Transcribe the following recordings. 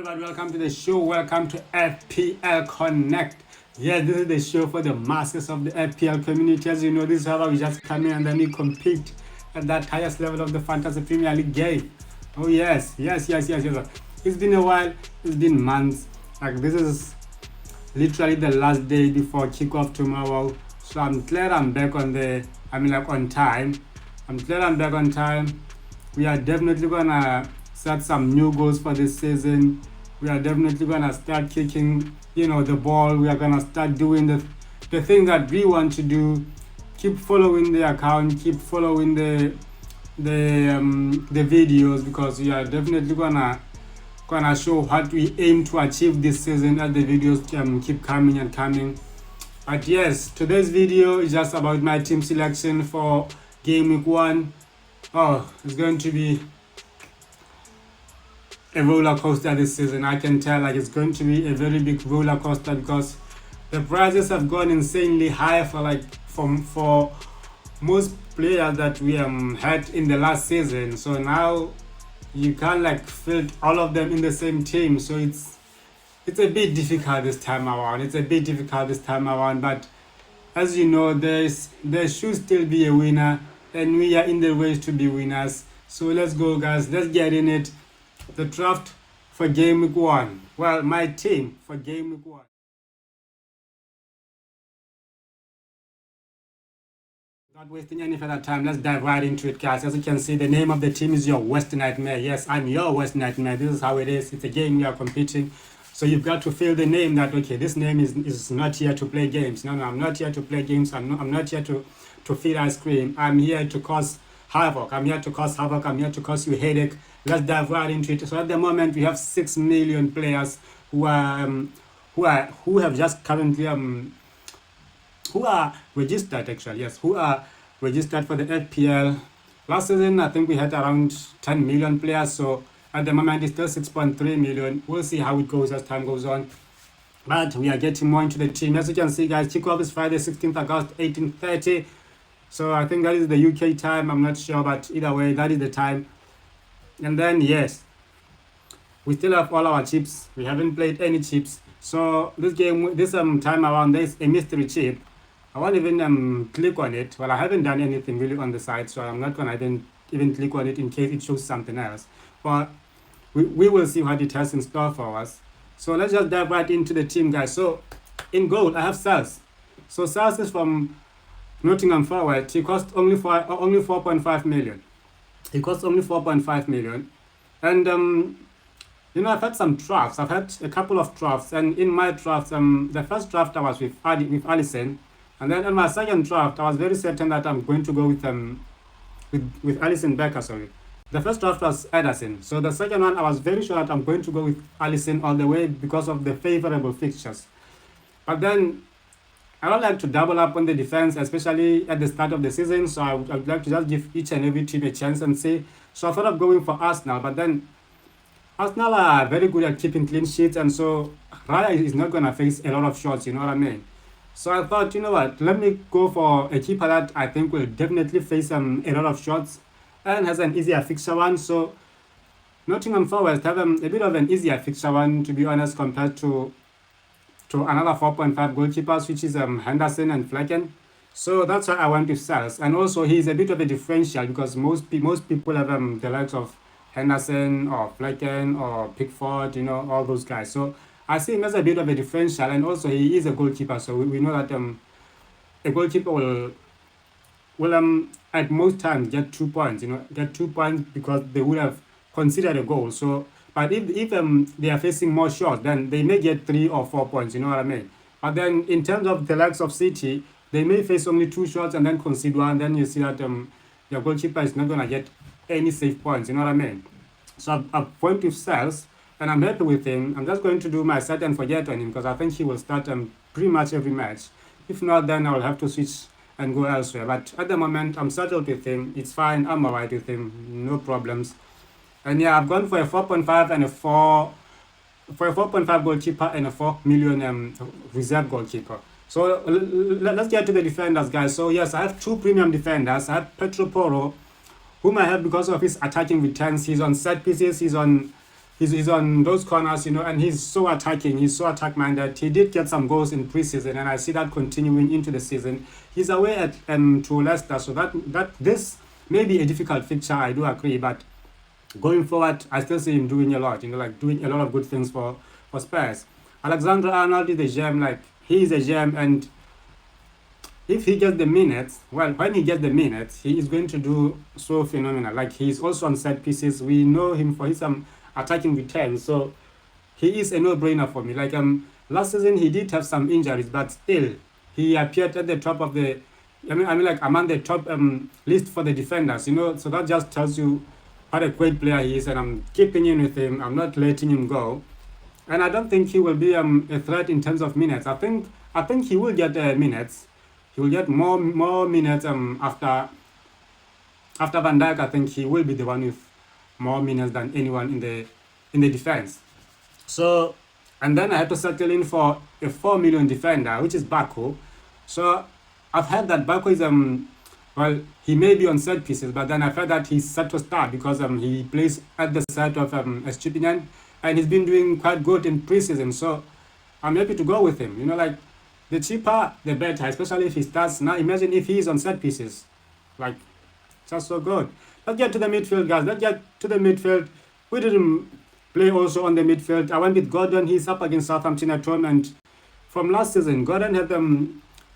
everybody, welcome to the show. Welcome to FPL Connect. Yeah, this is the show for the masses of the FPL community. As you know, this is how we just come in and then we compete at that highest level of the Fantasy Premier League game. Oh yes. It's been a while, it's been months. Like this is literally the last day before kickoff tomorrow. So I'm glad I'm back on on time. I'm glad I'm back on time. We are definitely gonna set some new goals for this season. We are definitely gonna start kicking, the ball. We are gonna start doing the thing that we want to do. Keep following the account. Keep following the videos, because we are definitely gonna show what we aim to achieve this season as the videos keep coming and coming. But yes, today's video is just about my team selection for game week 1. Oh, it's going to be a roller coaster this season. I can tell, it's going to be a very big roller coaster, because the prices have gone insanely high for most players that we had in the last season. So now you can't fit all of them in the same team. So it's a bit difficult this time around. But as you know, there should still be a winner, and we are in the race to be winners. So let's go, guys. Let's get in it. The draft for game week 1. Well, my team for game week 1. Not wasting any further time, let's dive right into it, guys. As you can see, the name of the team is your worst nightmare. Yes, I'm your worst nightmare. This is how it is. It's a game we are competing. So you've got to feel the name that, okay, this name is not here to play games. No, I'm not here to play games. I'm not here to feed ice cream. I'm here to cause havoc. I'm here to cause you headache. Let's dive right into it. So at the moment, we have 6 million players who have just currently who are registered, actually. Yes, who are registered for the FPL. Last season, I think we had around 10 million players. So at the moment, it's still 6.3 million. We'll see how it goes as time goes on. But we are getting more into the team. As you can see, guys, kickoff is Friday, 16th August, 18:30. So I think that is the UK time. I'm not sure, but either way, that is the time. And then, yes, we still have all our chips. We haven't played any chips. So this time around, there's a mystery chip. I won't even click on it. Well, I haven't done anything really on the site, so I'm not gonna even click on it in case it shows something else. But we will see what it has in store for us. So let's just dive right into the team, guys. So in goal, I have Sals. So Sals is from Nottingham Forest. He costs only 4.5 million. He costs only 4.5 million. And I've had some drafts. I've had a couple of drafts, and in my drafts, the first draft I was with Alisson, and then in my second draft I was very certain that I'm going to go with Alisson Becker. Sorry, the first draft was Ederson. So the second one I was very sure that I'm going to go with Alisson all the way because of the favorable fixtures. But then I don't like to double up on the defense, especially at the start of the season. So I would like to just give each and every team a chance and see. So I thought of going for Arsenal, but then Arsenal are very good at keeping clean sheets, and so Raya is not going to face a lot of shots, you know what I mean? So I thought, you know what, let me go for a keeper that I think will definitely face a lot of shots and has an easier fixture one. So Nottingham Forest have a bit of an easier fixture one, to be honest, compared to another 4.5 goalkeepers, which is Henderson and Flecken. So that's why I went to Sals. And also he's a bit of a differential, because most people have the likes of Henderson or Flecken or Pickford, all those guys. So I see him as a bit of a differential, and also he is a goalkeeper. So we know that a goalkeeper will at most times get 2 points, get 2 points because they would have considered a goal. So, but if they are facing more shots, then they may get 3 or 4 points, you know what I mean? But then in terms of the likes of City, they may face only 2 shots and then concede 1. Then you see that your goalkeeper is not going to get any safe points, you know what I mean? So I've point with Sals, and I'm happy with him. I'm just going to do my set and forget on him, because I think he will start pretty much every match. If not, then I will have to switch and go elsewhere. But at the moment, I'm settled with him. It's fine. I'm alright with him. No problems. And yeah, I've gone for a 4.5 and a 4.5 goalkeeper and a 4 million reserve goalkeeper. So let's get to the defenders, guys. So yes, I have 2 premium defenders. I have Pedro Porro, whom I have because of his attacking returns. He's on set pieces, he's on he's on those corners, and he's so attacking. He's so attack minded. He did get some goals in preseason, and I see that continuing into the season. He's away at to Leicester, so that this may be a difficult fixture. I do agree, but going forward, I still see him doing a lot. Like doing a lot of good things for Spurs. Alexander Arnold is a gem. Like he is a gem, and if he gets the minutes, well, when he gets the minutes, he is going to do so phenomenal. Like he's also on set pieces. We know him for his attacking returns, so he is a no-brainer for me. Like last season he did have some injuries, but still he appeared at the top of the. I mean, like among the top list for the defenders. So that just tells you what a great player he is, and I'm keeping in with him. I'm not letting him go, and I don't think he will be a threat in terms of minutes. I think he will get minutes. He will get more minutes after Van Dijk. I think he will be the one with more minutes than anyone in the defense. So, and then I had to settle in for a 4 million defender, which is Baku. So I've heard that Baku is well, he may be on set pieces, but then I've heard that he's set to start because he plays at the side of Estupinian, and he's been doing quite good in preseason. So I'm happy to go with him. Like the cheaper the better, especially if he starts now. Imagine if he is on set pieces, like that's so good. Let's get to the midfield, guys. Let's get to the midfield. We didn't play also on the midfield. I went with Gordon. He's up against Southampton at home, and from last season, Gordon had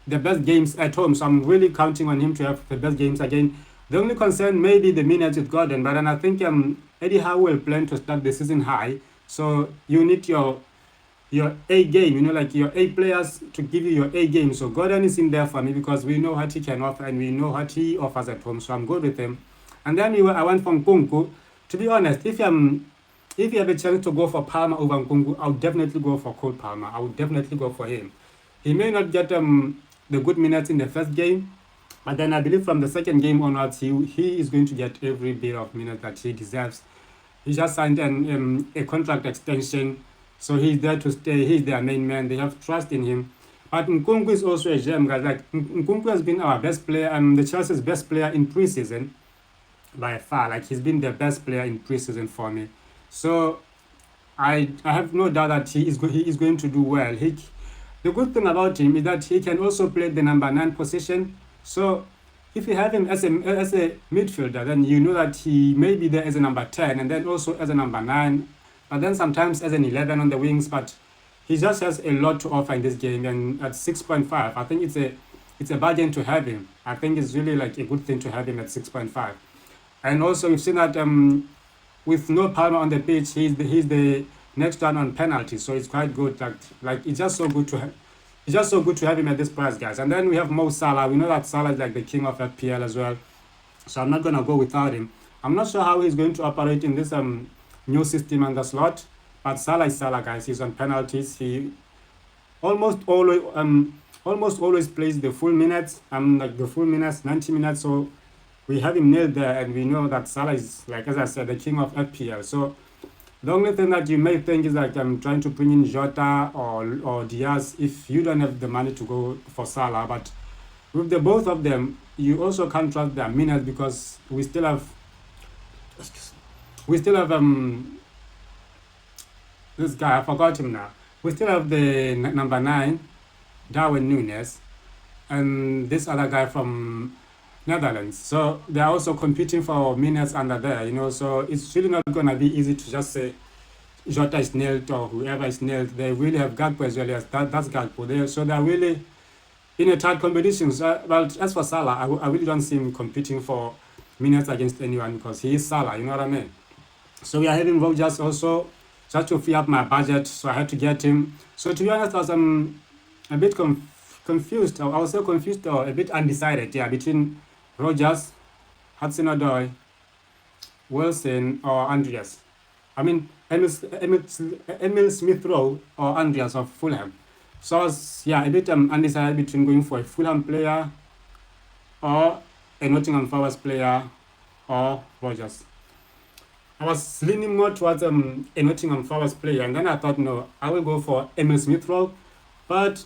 the best games at home, so I'm really counting on him to have the best games again. The only concern may be the minutes with Gordon, but then I think Eddie Howe will plan to start the season high, so you need your A game, like your A players to give you your A game. So Gordon is in there for me because we know what he can offer and we know what he offers at home, so I'm good with him. And then I went from Nkunku. To be honest, if you have a chance to go for Palmer over Nkunku, I would definitely go for Cole Palmer. I would definitely go for him. He may not get the good minutes in the first game, but then I believe from the second game onwards, he is going to get every bit of minutes that he deserves. He just signed a contract extension, so he's there to stay. He's their main man. They have trust in him. But Nkunku is also a gem, guys. Like Nkunku has been our best player, the Chelsea's best player in preseason by far. Like he's been the best player in preseason for me. So I have no doubt that he is going to do well. The good thing about him is that he can also play the number 9 position. So if you have him as a midfielder, then you know that he may be there as a number 10 and then also as a number 9, but then sometimes as an 11 on the wings. But he just has a lot to offer in this game, and at 6.5, I think it's a bargain to have him. I think it's really like a good thing to have him at 6.5. And also we've seen that with no Palmer on the pitch, he's the next one on penalties, so it's quite good. Like it's just so good to have him at this price, guys. And then we have Mo Salah. We know that Salah is like the king of FPL as well, so I'm not gonna go without him. I'm not sure how he's going to operate in this new system and the slot, but Salah is Salah, guys. He's on penalties. He almost always plays the full minutes, like the full minutes, 90 minutes. So we have him nailed there, and we know that Salah is, like as I said, the king of FPL. So the only thing that you may think is like I'm trying to bring in Jota or Diaz if you don't have the money to go for Salah. But with the both of them, you also can't trust their minutes because we still have this guy, I forgot him now. We still have the number 9, Darwin Núñez, and this other guy from Netherlands. So they are also competing for minutes under there, so it's really not going to be easy to just say Jota is nailed or whoever is nailed. They really have Gakpo as well as that's Gakpo there. So they're really in a tight competition. But as for Salah, I really don't see him competing for minutes against anyone because he is Salah, you know what I mean? So we are having Rodgers also just to free up my budget, so I had to get him. So to be honest, I was a bit confused. I was so confused or a bit undecided, between Rodgers, Hudson-Odoi, Wilson, or Andreas. I mean, Emil Smith-Rowe or Andreas of Fulham. So I was, a bit undecided between going for a Fulham player or a Nottingham Forest player or Rodgers. I was leaning more towards a Nottingham Forest player, and then I thought, no, I will go for Emil Smith-Rowe. But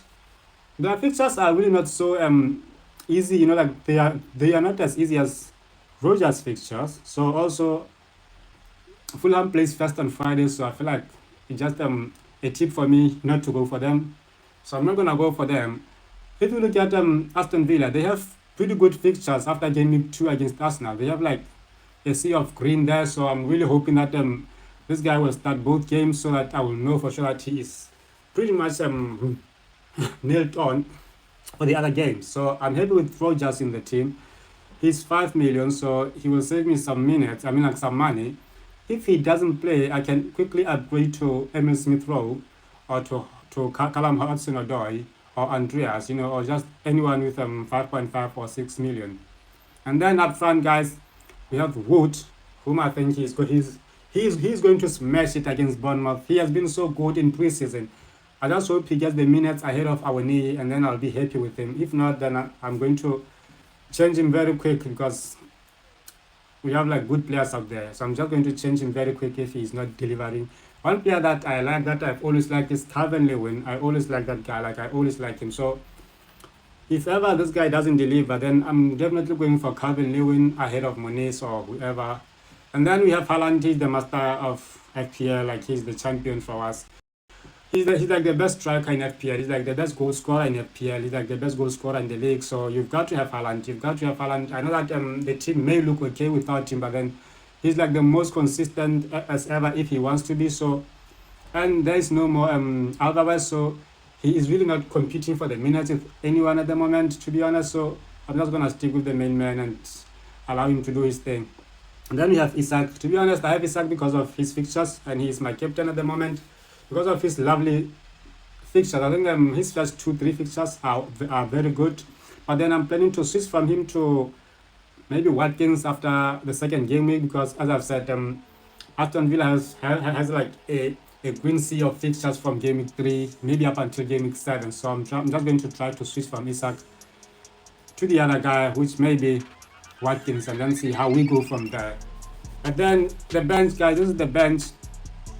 the fixtures are really not so easy, like they are not as easy as Rodgers fixtures. So also Fulham plays first on Friday, so I feel like it's just a tip for me not to go for them. So I'm not gonna go for them. If you look at Aston Villa, they have pretty good fixtures after game week 2 against Arsenal. They have like a sea of green there, so I'm really hoping that this guy will start both games so that I will know for sure that he is pretty much nailed on for the other games. So I'm happy with Rogers in the team. He's 5 million, so he will save me some minutes. I mean, like some money. If he doesn't play, I can quickly upgrade to Emil Smith Rowe or to Callum Hudson-Odoi or Andreas, or just anyone with 5.5 or 6 million. And then up front, guys, we have Wood, whom I think he's going to smash it against Bournemouth. He has been so good in preseason. I just hope he gets the minutes ahead of our knee, and then I'll be happy with him. If not, then I'm going to change him very quick because we have like good players out there. So I'm just going to change him very quick if he's not delivering. One player that I like, that I've always liked, is Calvin Lewin. I always like that guy. Like I always like him. So if ever this guy doesn't deliver, then I'm definitely going for Calvin Lewin ahead of Moniz or whoever. And then we have Haaland. He's the master of FPL. Like he's the champion for us. He's like the best striker in FPL. He's like the best goal scorer in FPL. He's like the best goal scorer in the league. So you've got to have Haaland. You've got to have Haaland. I know that the team may look okay without him, but then he's like the most consistent as ever if he wants to be. So, and there is no more Alvarez. So he is really not competing for the minutes with anyone at the moment, to be honest. So I'm just gonna stick with the main man and allow him to do his thing. And then we have Isak. To be honest, I have Isak because of his fixtures, and he's my captain at the moment. Because of his lovely fixtures, I think his first 2-3 fixtures are very good. But then I'm planning to switch from him to maybe Watkins after the second game week because, as I've said, Aston Villa has like a green sea of fixtures from game week 3, maybe up until game week 7. So I'm just going to try to switch from Isak to the other guy, which may be Watkins, and then see how we go from there. And then the bench, guys, this is the bench.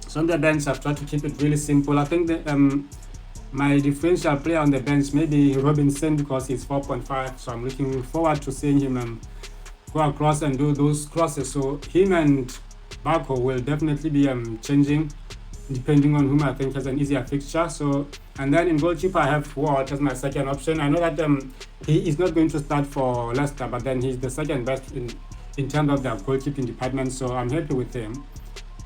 So on the bench, I've tried to keep it really simple. I think that my differential player on the bench may be Robinson because he's 4.5. So I'm looking forward to seeing him go across and do those crosses. So him and Barco will definitely be changing depending on whom I think has an easier fixture. So, and then in goalkeeper, I have Ward as my second option. I know that he is not going to start for Leicester, but then he's the second best in terms of their goalkeeping department. So I'm happy with him.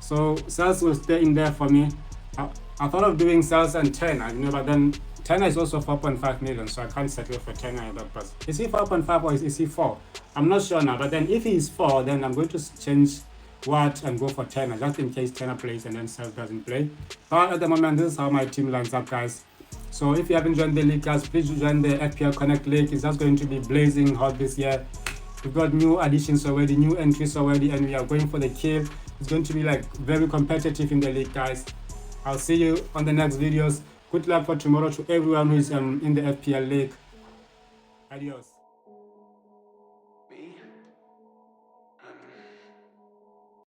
So Sales will stay in there for me. I thought of doing Sales and Turner, but then Turner is also 4.5 million, so I can't settle for Turner at that price. Is he 4.5 or is he 4? I'm not sure now, but then if he is 4, then I'm going to change Watt and go for Turner, just in case Turner plays and then Sales doesn't play. But at the moment, this is how my team lines up, guys. So if you haven't joined the league, guys, please join the FPL Connect League. It's just going to be blazing hot this year. We've got new additions already, new entries already, and we are going for the kill. It's going to be like very competitive in the league, guys. I'll see you on the next videos. Good luck for tomorrow to everyone who is in the FPL league. Adios.